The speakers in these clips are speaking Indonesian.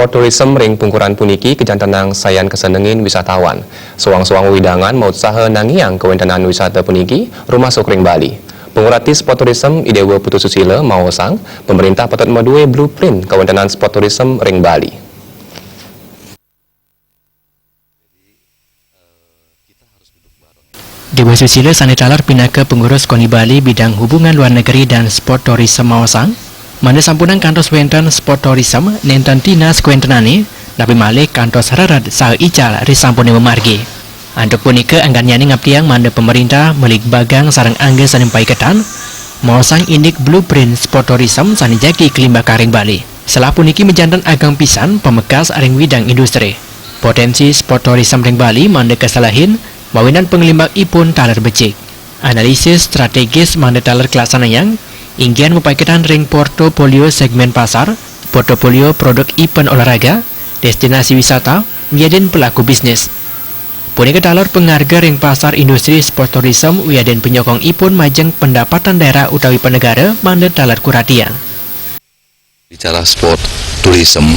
sport tourism ring pungkuran puniki kejantanang sayan kesenengin wisatawan. Suang-suang widangan mau usaha nangiang kewentenan wisata puniki rumah sok ring Bali. Pengurati sport tourism Idewa Putu Susila mau sang pemerintah patut medue blueprint kewentenan sport tourism ring Bali. Dewa Susila sanitalar pinaka pengurus KONI Bali bidang hubungan luar negeri dan sport tourism mawasang mana sampunan kantos wenten sport tourism nenten tinas kuentenane tapi malih kantos rarat sah ical risampune memargi. Antuk punika anggan nyani ngaptiang manda pemerintah melik bagang sarang angga sanimpai ketan mawasang indik blueprint sport tourism sanijaki kelimba karing Bali. Setelah puniki menjantan agang pisan pemekas aring widang industri. Potensi sport tourism ring Bali manda kesalahin mawinan pengelimbak ipun talar becik. Analisis strategis manda talar kelasan yang inggian mempaikitan ring portofolio segmen pasar, portofolio produk event olahraga, destinasi wisata, menjadi pelaku bisnis. Punika talar pengharga ring pasar industri sport tourism wiaden penyokong ipun majeng pendapatan daerah utawi penegara manda talar kuratian. Bicara sport tourism,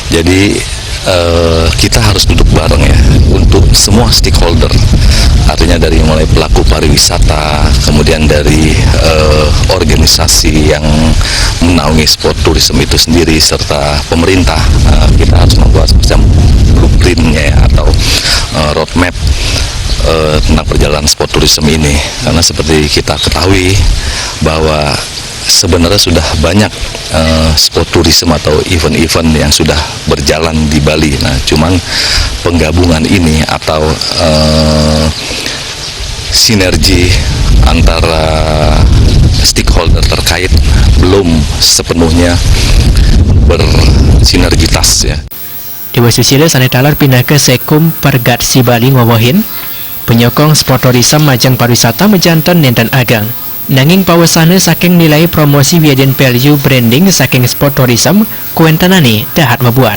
jadi kita harus duduk bareng ya untuk semua stakeholder, artinya dari mulai pelaku pariwisata, kemudian dari organisasi yang menaungi sport tourism itu sendiri serta pemerintah. Kita harus membuat semacam blueprintnya ya, atau roadmap tentang perjalanan sport tourism ini, karena seperti kita ketahui bahwa sebenarnya sudah banyak sport tourism atau event-event yang sudah berjalan di Bali. Nah, cuman penggabungan ini atau sinergi antara stakeholder terkait belum sepenuhnya bersinergitas ya. Dewa Susila sanitalar pindah ke Sekum Pergatsi Bali ngawahin penyokong sport tourism majang pariwisata menjantan nenten agang. Nanging pawasana saking nilai promosi wiaden value branding saking sport tourism kuentanane dahat membuat.